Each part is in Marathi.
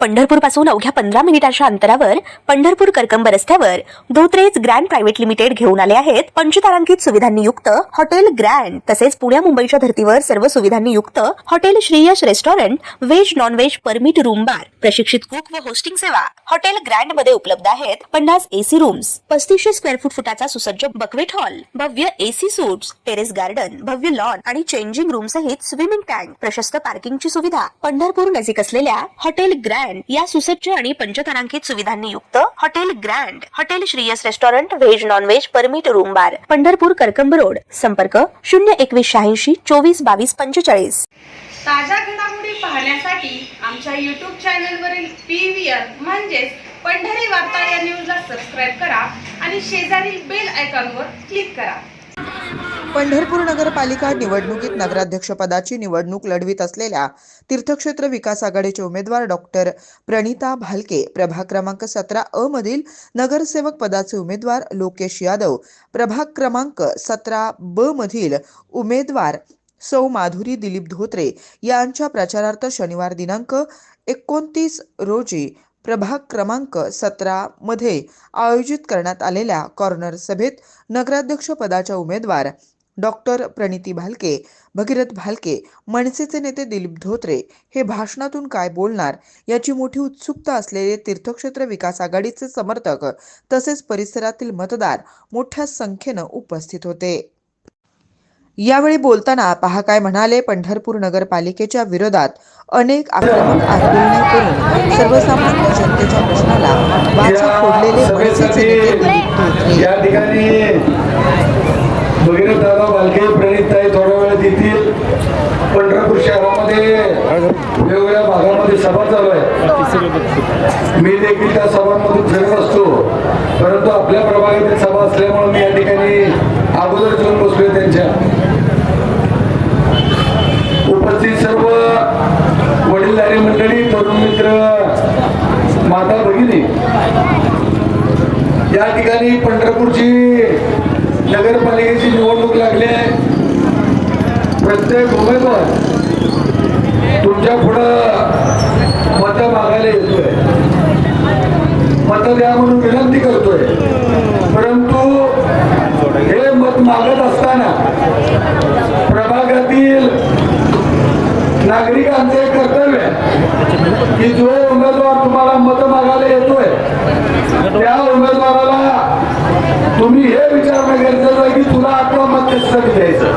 पंढरपूर पासून अवघ्या 15 मिनिटांच्या अंतरावर पंढरपूर करकंब रस्त्यावर धोत्रेज ग्रँड प्रायव्हेट लिमिटेड घेऊन आले आहेत पंचतारांकित सुविधांनी युक्त हॉटेल ग्रँड। तसेच पुण्या मुंबईच्या धर्तीवर सर्व सुविधांनी युक्त hotel Shriyash restaurant, veg non veg permit room bar, प्रशिक्षित कुक व होस्टिंग सेवा हॉटेल ग्रँड मध्ये उपलब्ध आहेत। 50 एसी रूम्स, 3500 स्क्वेअर फुटाचा सुसज्ज बकवेट हॉल, भव्य एसी सूट्स, टेरेस गार्डन, भव्य लॉन आणि चेंजिंग रूम सहित स्विमिंग टँक, प्रशस्त पार्किंगची सुविधा। पंढरपूर नजीक असलेल्या हॉटेल ग्रँड या सुसज्ज आणि पंचतारांकित सुविधांनी युक्त hotel grand, hotel Shriyas restaurant, veg non veg permit room बार, पंढरपूर करकंब रोड। संपर्क 02186 24 22 45। ताज्या घडामोडी पाहण्यासाठी आमच्या YouTube चॅनलवरील PVR म्हणजेच पंढरी वार्ता या न्यूजला सबस्क्राइब करा आणि शेजारील बेल आयकॉनवर क्लिक करा। पंढरपूर नगरपालिका निवडणुकीत नगराध्यक्षपदाची निवडणूक लढवित असलेल्या तीर्थक्षेत्र विकास आघाडीचे उमेदवार डॉक्टर प्रणिता भालके, प्रभाग क्रमांक 17 मधील नगरसेवक पदाचे उमेदवार लोकेश यादव, प्रभाग क्रमांक 17 मधील उमेदवार सौ माधुरी दिलीप धोत्रे यांच्या प्रचारार्थ शनिवार दिनांक 29 रोजी प्रभाग क्रमांक 17 मध्ये आयोजित करण्यात आलेल्या कॉर्नर सभेत नगराध्यक्ष पदाच्या उमेदवार डॉक्टर प्रणिती भालके, भगीरथ भालके, मनसेचे नेते दिलीप धोत्रे हे भाषणातून काय बोलणार याची मोठी उत्सुकता असलेले तीर्थक्षेत्र विकास आघाडीचे समर्थक तसेच परिसरातील मतदार मोठ्या संख्येनं उपस्थित होते। यावेळी बोलताना पहा काय म्हणाले। पंढरपूर नगरपालिकेच्या विरोधात अनेक आक्रमक आंदोलने करून सर्वसामान्य जनतेच्या प्रश्नाला वाचा फोडलेले मनसेचे नेते दिलीप धोत्रे या ठिकाणी भगीरथ दादा भालके, प्रणितताई थोड्या वेळात येतील। पंढरपूर शहरामध्ये वेगवेगळ्या भागामध्ये सभा चालू आहे। मी देखील त्या सभांमधून फिरत असतो, परंतु आपल्या प्रभागातील सभा असल्यामुळे मी या ठिकाणी अगोदर जाऊन बसलोय। त्यांच्या उपस्थित सर्व वडीलधारी मंडळी, तरुण मित्र, माता भगिनी, या ठिकाणी पंढरपूरची नगरपालिकेची निवडणूक लागली आहे। प्रत्येक उमेदवार तुमच्या पुढं मत मागायला येतोय, मत द्या म्हणून विनंती करतोय, परंतु हे मत मागत असताना प्रभागातील नागरिकांचे कर्तव्य आहे की जो उमेदवार तुम्हाला मत मागायला येतोय त्या उमेदवाराला तुम्ही हे विचारणं गरजेचं आहे की तुला आपलं मत कशासाठी द्यायचं,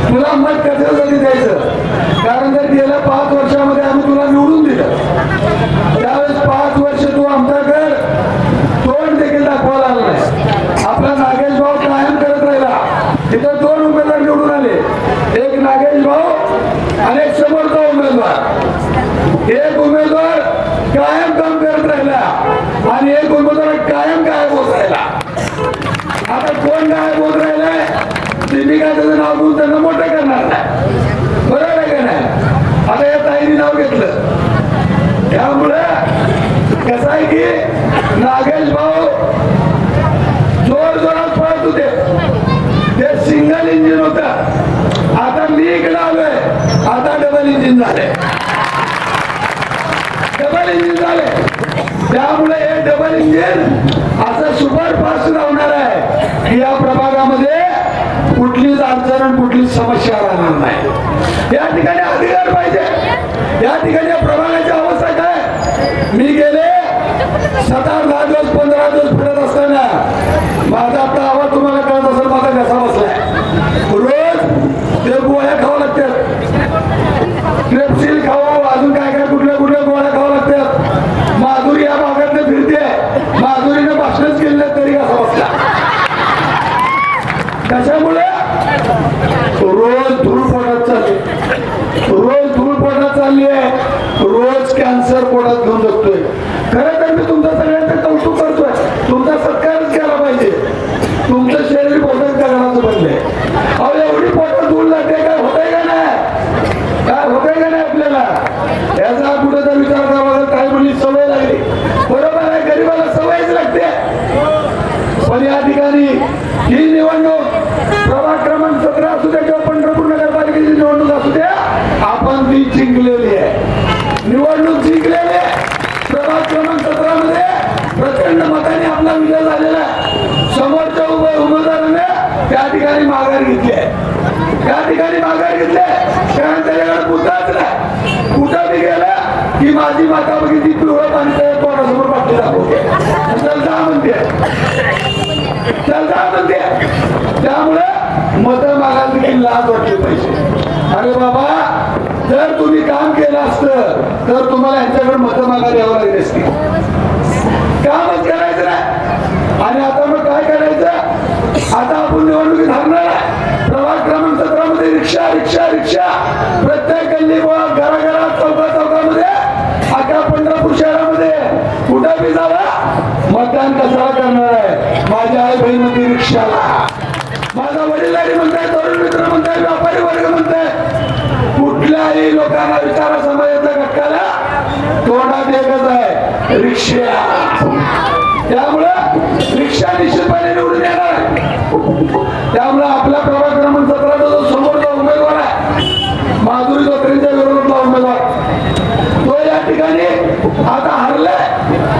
तुला मत कशासाठी द्यायचं। कारण जर गेल्या 5 वर्षामध्ये आम्ही तुला निवडून दिलं, त्यावेळेस 5 वर्ष तू आमच्याकडे तोंड देखील दाखवायला आला नाही। आपला नागेश भाऊ कायम करत राहिला। तिथं 2 उमेदवार निवडून आले, एक नागेश भाऊ आणि एक समोरचा उमेदवार। एक उमेदवार कायम काम करत राहिला आणि एक उमेदवार कायम गायब होत राहिला। आता कोण गायब होत राहिलाय ते मी काय त्याचं नाव घेऊन त्यांना मोठं करणार नाही, बरोबर आहे का नाही। आता या ताईने नाव घेतलं, त्यामुळे कसं आहे की नागेश भाऊ जोर जोरात पळत होते, ते सिंगल इंजिन होत। आता मी इकडे आलोय, आता डबल इंजिन झाले, डबल इंजिन झाले। त्यामुळे हे डबल इंजिन असं सुपरफास्ट राहणार आहे की या प्रभागामध्ये कुठलीच अडचण आणि कुठलीच समस्या राहणार नाही। या ठिकाणी अधिकार पाहिजे। या ठिकाणी प्रभागाची अवस्था काय, मी गेले 7-10 दिवस 15 दिवस फिरत असताना माझा आता आवाज तुम्हाला कळत असेल, माझा घसा बसलाय। रोज ते गोळ्या खावा लागतात, क्रेप्सिल खावा, अजून काय काय कुठल्या कुठल्या गोळ्या खावा लागतात। माधुरी या भागात फिरते, माधुरीने भाषणच केलं तरी घसा बसला। त्याच्यामुळे रोज धूळ पोटात चालली, रोज धूळ पोटात चालली आहे, रोज कॅन्सर पोटात घेऊन जगतोय। खरं तर मी तुमचं सगळ्यांचं कौतुक करतोय, तुमचा सत्कारच केला पाहिजे। तुमचं शरीर पोटात करण्याचं बनलंय। अहो एवढी पोटात धूळ जाते, काय होतंय का नाही, काय होतंय का नाही आपल्याला, याचा कुठेचा विचार करावा। काय म्हणली सवय लागली, बरोबर आहे, गरीबाला सवयच लागते। पण या ठिकाणी ही निवडणूक प्रभाग क्रमांक 17 असू द्या किंवा पंढरपूर नगरपालिकेची निवडणूक असू द्या, आपण ती जिंकलेली आहे, निवडणूक जिंकलेली आहे। की माझी माता बघितली पिवळं पाणी त्या तोंडासमोर बाटली दाखवते चल जा म्हणते चल जा म्हणते. त्यामुळे मतं मागायला देखील लाज वाटली पाहिजे. अरे बाबा जर तुम्ही काम केलं असतं तर तुम्हाला यांच्याकडे मतं मागायला यावं लागली असती. कामच करायचं नाही. आणि आता मग काय करायचं? आता आपण निवडणुकीत हरणार आहे. प्रभाग क्रमांक 17 मध्ये रिक्षा रिक्षा रिक्षा प्रत्येक गल्ली घराघरात चौकामध्ये अख्या पंढरपूर शहरामध्ये कुठं बी जावा मतदान कशाला करणार आहे? माझ्या आई बहीण मध्ये रिक्षाला, माझा वडीलधारी म्हणताय, तरुण मित्र म्हणताय, व्यापारी वर्ग म्हणताय, कुठल्याही लोकांना विचारा समाजाच्या घटकाला तोंडात एकच आहे रिक्षा. त्यामुळं रिक्षा निश्चितपणे निवडून येणार आहे. त्यामुळे आपल्या प्रभाग क्रमांक 17चा जो समोरचा उमेदवार आहे माधुरी धोत्रेंच्या विरोधातला उमेदवार तो या ठिकाणी आता हरलाय.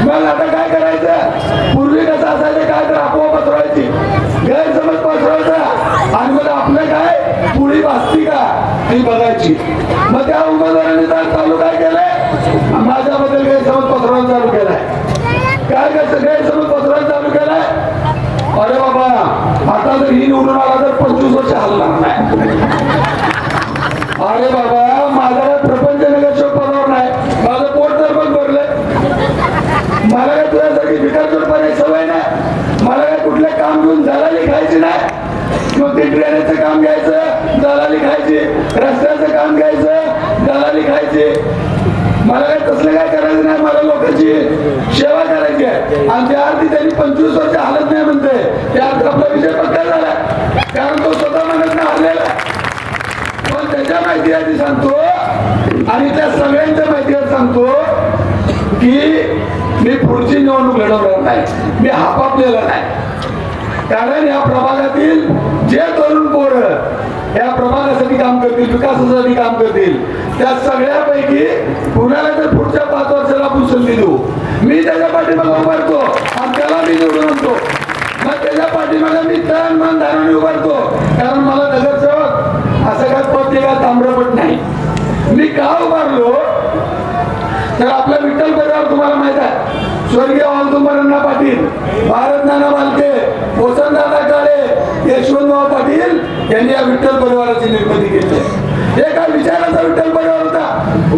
मग आता काय करायचं? पूर्वी कसं असायचं काय तर अफवा पसरवायची, गैरसमज पसरवायचा आणि मग आपलं काय पुढी भासती का ती बघायची. मग त्या उमेदवारांनी चालू काय केलंय? माझ्याबद्दल गैरसमज पसरवायला चालू केलाय. काय कसं गैरसमज पसरवायला चालू केलाय? अरे बाबा आता जर ही निवडून आला तर 25 वर्ष हलणार नाही. अरे बाबा माझा काय प्रपंच नगरसेवक पदावर नाही, माझं पोट तर पण भरलंय. मला काय तुझ्यासारखी भिकार पाण्याची सवय नाही. मला काय कुठलं काम घेऊन दलाली खायची नाही. किंवा ते ड्रेनेजचं काम घ्यायचं दलाली खायची, रस्त्याचं काम घ्यायचं दलाली खायची. मला काय तसलं काय करायचं नाही. मला लोकांची सेवा करायची आहे. आणि त्या अर्थी त्यांनी 25 वर्ष हालत नाही म्हणते त्या अर्थ आपला विषय पक्का झाला. कारण तो स्वतः म्हणत नाही हरलेला. पण त्याच्या माहितीसाठी सांगतो आणि त्या सगळ्यांच्या माहितीवर सांगतो की मी पुढची निवडणूक लढवणार नाही, मी हापापलेला नाही. कारण या प्रभागातील जे तरुण पोरं या प्रभागासाठी काम करतील, विकासासाठी काम करतील, त्या सगळ्यापैकी कुणाला तर पुढच्या 5 वर्षाला आपण संधी देऊ. मी त्याच्या पाठीमागे उभारतो आणि त्याला मी निवडून आणतो. मग त्याच्या पाठीमागे मी तन मन धारण उभारतो. कारण मला नगरसेवक असं काय पद का ताम्रपट नाही. मी का उभारलो तर आपल्या विठ्ठल परिवार तुम्हाला माहित आहे. स्वर्गीय वालतुंबरण्णा पाटील, भारत नाना बालके, वसंतदादा काळे, यशवंतराव पाटील यांनी या विठ्ठल परिवाराची निर्मिती केली. हे काय विचाराचा विठ्ठल परिवार होता.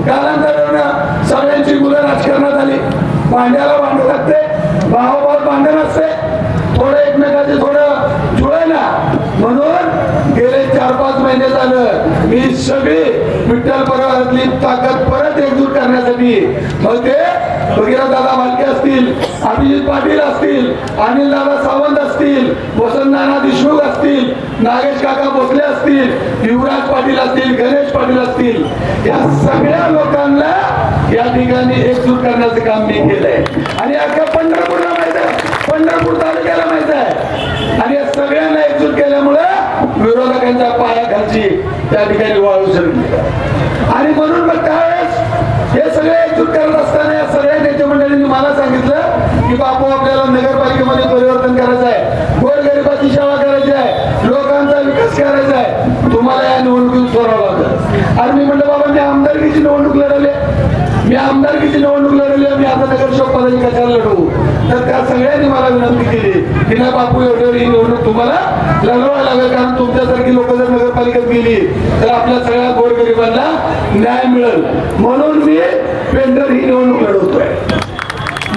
कालांतरानं सगळ्यांची मुलं राजकारणात आली. भांड्याला भांडण लागते, भावाभावात भांडण असते, थोडं एकमेकाचे थोडं जुळेना. म्हणून गेले 4-5 महिने झालं मी सगळी विठ्ठल परिवारातली ताकद परत एकजूट करण्यासाठी मग ते दादा भालके असतील, अभिजित पाटील असतील, अनिल दादा सावंत असतील, वसंतनाना देशमुख असतील, नागेश काका भोसले असतील, युवराज पाटील असतील, गणेश पाटील असतील, या सगळ्या लोकांना या ठिकाणी एकजूट करण्याचं काम मी केलंय. आणि अख्ख्या पंढरपूरला माहित आहे, पंढरपूर तालुक्याला माहित आहे. आणि या सगळ्यांना एकजूट केल्यामुळं विरोधकांच्या पायाखालची त्या ठिकाणी वाळू सरली. आणि म्हणून मग त्यावेळेस हे सगळे एकजूट करत असताना या सगळ्या नेते मंडळींनी मला सांगितलं की बापू आपल्याला नगरपालिकेमध्ये परिवर्तन करायचं आहे, गोरगरिबाची सेवा करायची आहे, लोकांचा विकास करायचा आहे, तुम्हाला या निवडणुकीत सोडावं लागतं. आणि मी म्हटलं बाबा मी आमदारकीची निवडणूक लढवली, मी आता नगरसेवक पदाची कशाला लढवू. तर त्या सगळ्यांनी मला विनंती केली की नाही बापू एवढ्यावर ही निवडणूक तुम्हाला लढवायला लागेल. कारण तुमच्यासारखी लोक जर नगरपालिकेत गेली तर आपल्या सगळ्या गोरगरिबांना न्याय मिळेल. म्हणून मी पेंढर ही निवडणूक लढवतोय.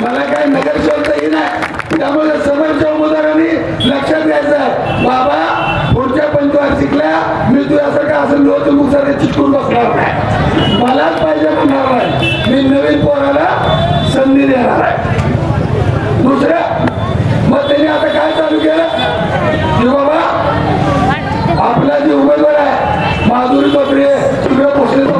मला काय नगरसेवकही नाही. त्यामुळे समोरच्या उमेदवारांनी लक्षात घ्यायचं आहे बाबा पुढच्या पंचवार्षिकला मी तुझ्यासारखं असं लोचमुख सारखं चिटकून बसणार नाही, मलाच पाहिजे म्हणणार नाही. मी नवीन पोराला संधी देणार आहे. दुसरं मग त्यांनी आता काय चालू केलं की बाबा आपला जे उमेदवार आहे माधुरी धोत्रे तुझ्या पोषले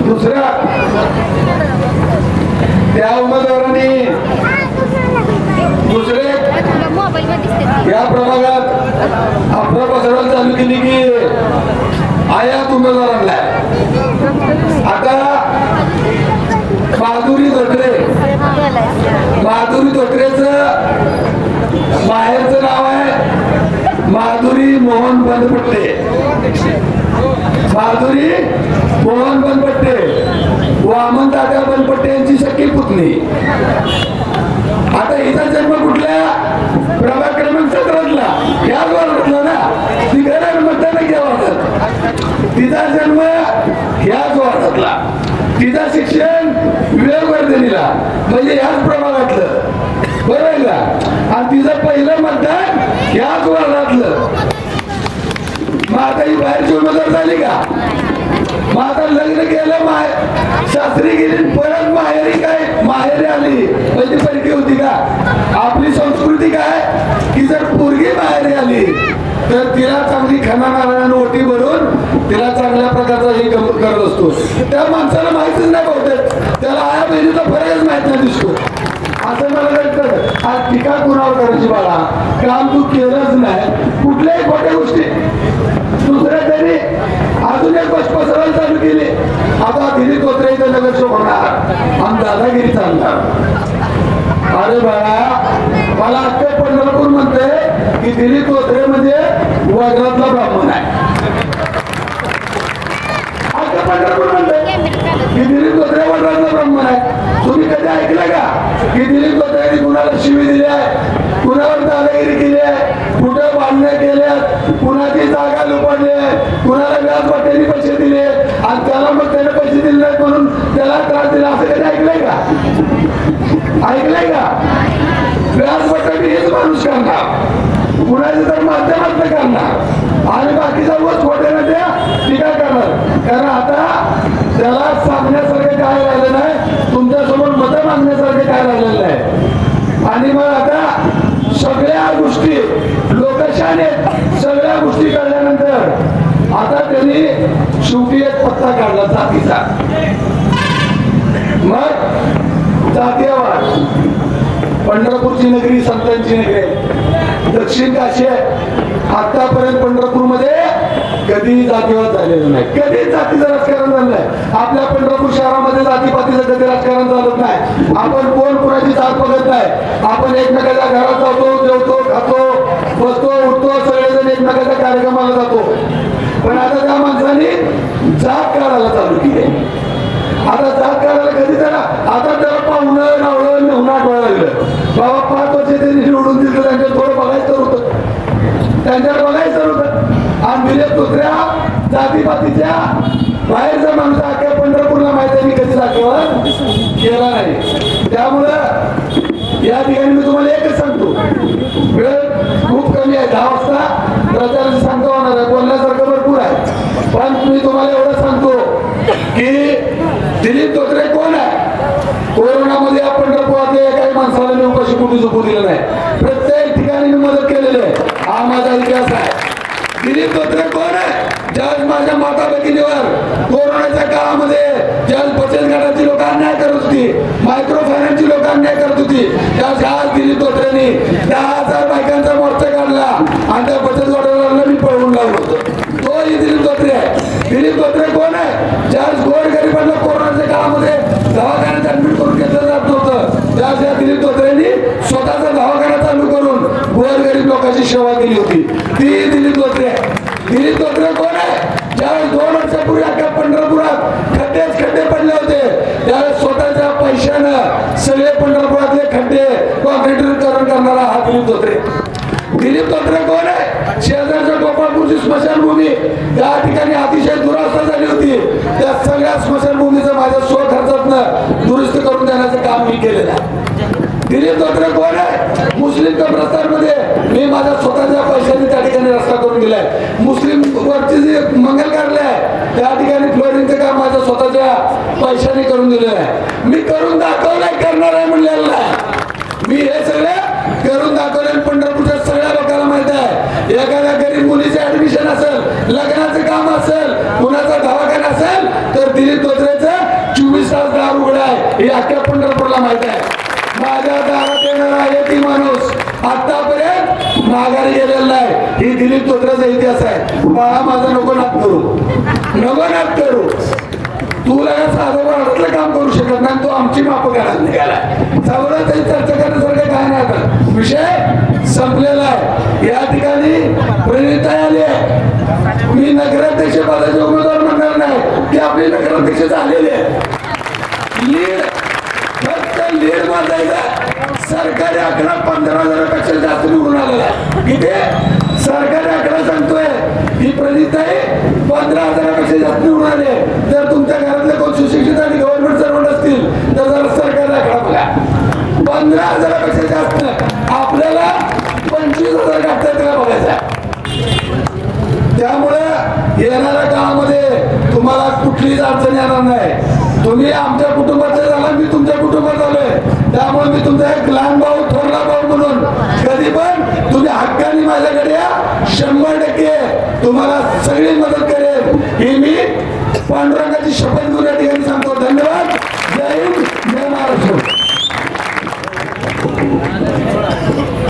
दुसऱ्या त्या उमेदवारांनी दुसरे या प्रभागात अफरा पसरवायला चालू केली की आयात उमेदवारांना आता माधुरी धोत्रेचं माहेरचं नाव आहे माधुरी मोहन बनपट्टे. माधुरी मोहन बनपट्टे वामन दादा बनपट्टे यांची सख्खी पुतणी. आता हिचा जन्म कुठल्या प्रभाग क्रमांक 17ला याच वार्डातला ना. ती घरात मतदान घ्यावा. तिचा जन्म ह्याच वार्डातला. तिचं शिक्षण विवेकवर्धिनीला म्हणजे ह्याच प्रभागातलं. बरोबर आहे का. आणि तिचं पहिलं मतदान ह्याच वार्डातलं. मग आता ही बाहेरची उमेदवार झाली का. मग आता लग्न केलं सासरी गेली परत माहेरी आली म्हणजे पैकी होती का. आपली संस्कृती काय की जर पोरगी माहेरी आली तर तिला चांगली खना नारळानं ओटी भरून तिला चांगल्या प्रकारचा हे करत असतो. त्या माणसाला माहितीच नाही बहुतेक. त्याला आया बहिणीचा फरकच माहित नाही दिसतो. असं मला कळतं. आज टीका कुणावर करायची बाळा. काम तू केलंच नाही कुठल्याही खोट्या गोष्टी. दुसऱ्या तरी अजून एक गोष्ट पसरवायला चालू केली. आता दिलीप धोत्रे इथं नगरसेवक होणार आणि दादागिरी चालणार. अरे बाळा मला अख्खे पंढरपूर म्हणते की दिलीप धोत्रे म्हणजे वज्रातला ब्राह्मण आहे. अख्खे पंढरपूर म्हणते की दिलीप धोत्रे वज्रातला ब्राह्मण आहे. तुम्ही कधी ऐकलं का की दिलीप धोत्रेने कुणाला शिवी दिली आहे, कुणावर दादागिरी केली आहे, कुठं बांधण्या केल्यात, कुणाची जागा लुपाडली आहे, कुणाला व्याजपट्ट्याने पैसे दिले आणि त्याला मग त्याने पैसे दिले नाहीत म्हणून त्याला त्रास दिला. असं कधी ऐकलंय का. ऐकलंय का. व्याजपट्ट्याने हेच माणूस करणार. कुणाचं तर माध्यमातलं करणार आणि बाकीचा व छोट्याने त्या टीका करणार. कारण आता त्याला सांगण्यासारखं काय राहिलं नाही. तुमच्यासमोर मतं मागण्यासारखं काय राहिलेलं नाही. आणि मग आता सगळ्या गोष्टी लोकशाने सगळ्या गोष्टी कळल्यानंतर आता त्यांनी शेवटी एक पत्ता काढला जातीचा. मग जातीयवाद. पंढरपूरची नगरी संतांची नगरी आहे. दक्षिण काशी आहे. आतापर्यंत पंढरपूरमध्ये कधी जातीवाद झालेलं नाही. कधीच जातीचं राजकारण झालं नाही. आपल्या पंढरपूर शहरामध्ये जातीपातीचं कधी राजकारण झालं नाही. आपण कोण कोणाची जात बघत नाही. आपण एकमेकाच्या घरात जातो, जेवतो, खातो, बसतो, उठतो, सगळेजण एकमेकाच्या कार्यक्रमाला जातो. पण आता त्या माणसाने जात काढायला चालू केली. आता जात काढायला कधी त्याला आता त्याला पाहुणं नावळं नेहुनाट व्हायला लागलं. बाबा 5 वर्ष त्यांनी निवडून दिलं त्यांच्यात थोडं बघायचं होतं. त्यांच्यात बघायचं होतं. आणि दिलीप दुसऱ्या जातीपातीच्या बाहेरचा माणूस अख्ख्या पंढरपूरला माहिती आहे मी कधी दाखवत केला नाही. त्यामुळं या ठिकाणी मी तुम्हाला एकच सांगतो. वेळ खूप कमी आहे. 10 वाजता प्रचाराची सांगता होणार आहे. बोलण्यासारखं भरपूर आहे. पण मी तुम्हाला एवढं सांगतो की दिलीप धोत्रे कोण आहे. कोरोनामध्ये या पंढरपुरातल्या काही माणसाला मी उपाशी कुठे झोपू दिलं नाही. प्रत्येक ठिकाणी मी मदत केलेली आहे. हा माझा इतिहास आहे. दिलीप धोत्रे कोण आहे. ज्यावेळेस माझ्या माता भगिनीवर कोरोनाच्या काळामध्ये ज्यावेळेस बचत गटाची लोक अन्याय करत होती, मायक्रो फायनान्सची लोक अन्याय करत होती, त्यावेळेस आज दिलीप धोत्रेंनी 10,000 बायकांचा मोर्चा काढला आणि त्या बचत गटाला मी पळवून लावलं होतं. तोही दिलीप धोत्रे आहे. दिलीप धोत्रे कोण आहे. ज्यावेळेस गोरगरिबांना कोरोनाच्या काळामध्ये दवाखान्यात ऍडमिट करून घेतलं जात नव्हतं, त्यावेळेस या दिलीप धोत्रेंनी स्वतःचा दवाखाना चालू करून गोरगरीब लोकांची सेवा केली होती. ती दिलीप धोत्रे आहे. दिलीप धोत्रे कोण आहे. ज्यावेळेस 2 वर्षापूर्वी अख्ख्या पंढरपुरात खड्डे पडले होते त्यावेळेस स्वतःच्या पैशानं सगळे पंढरपुरातले खड्डे कॉन्क्रिटीकरण करणारा हा दिलीप धोत्रे. दिलीप धोत्रे कोण आहे. शेजारच्या गोपाळपूरची स्मशानभूमी त्या ठिकाणी अतिशय दुरावस्था झाली होती. त्या सगळ्या स्मशानभूमीचं माझ्या स्वखर्चातनं दुरुस्त करून देण्याचं काम मी केलेलं आहे. दिलीप धोत्रे कोण आहे. मुस्लिम कब्रस्तानमध्ये मी माझ्या स्वतःच्या पैशाने त्या ठिकाणी रस्ता करून दिलाय. मुस्लिम वरची जी मंगल कार्यालय आहे त्या ठिकाणी फ्लोरिंगचं काम माझ्या स्वतःच्या पैशाने करून दिलेलं आहे. मी करून दाखवलंय, करणार आहे म्हणलेलं नाही. मी हे सगळं करून दाखवले. पंढरपूरच्या सगळ्या लोकांना माहित आहे. एखाद्या गरीब मुलीचे ऍडमिशन असेल, लग्नाचं काम असेल, कुणाचा दवाखाना असेल तर दिलीप धोत्रेचं अधिकारी गेलेला नाही. ही दिलीप तोत्राचा इतिहास आहे. बाळा माझा नको नाक करू. तू लगेच साधं वाढतलं काम करू शकत नाही. तो आमची माप घालत निघाला. सगळं काही चर्चा करण्यासारखं काय नाही. आता विषय संपलेला आहे. या ठिकाणी प्रणिता आली आहे. मी नगराध्यक्ष पदाचे उमेदवार म्हणणार नाही की आपली नगराध्यक्ष झालेली आहे. लीड फक्त लीड बांधायचा. सरकारी आकडा 15,000पेक्षा जास्त निवडून आलेला आहे. किती सरकारी आकडा सांगतोय ही प्रणिता आहे 15,000पेक्षा जास्त निवडून आले. जर तुमच्या घरातले कोण सुशिक्षित आणि गव्हर्नमेंट सर्वंट असतील तर जरा सरकारी आकडा बघा. 15,000पेक्षा जास्त. आपल्याला 25,000 गाठतात का बघायचा. त्यामुळे येणाऱ्या काळामध्ये तुम्हाला कुठलीच अडचण येणार नाही. तुम्ही आमच्या कुटुंबाचे झाला, मी तुमच्या कुटुंबात आलोय. त्यामुळे मी तुमचा एक लहान भाऊ थोरला भाऊ म्हणून कधी पण तुम्ही हक्काने माझ्याकडे या. 100% तुम्हाला सगळी मदत करेल ही मी पांडुरंगाची शपथ घेऊन या ठिकाणी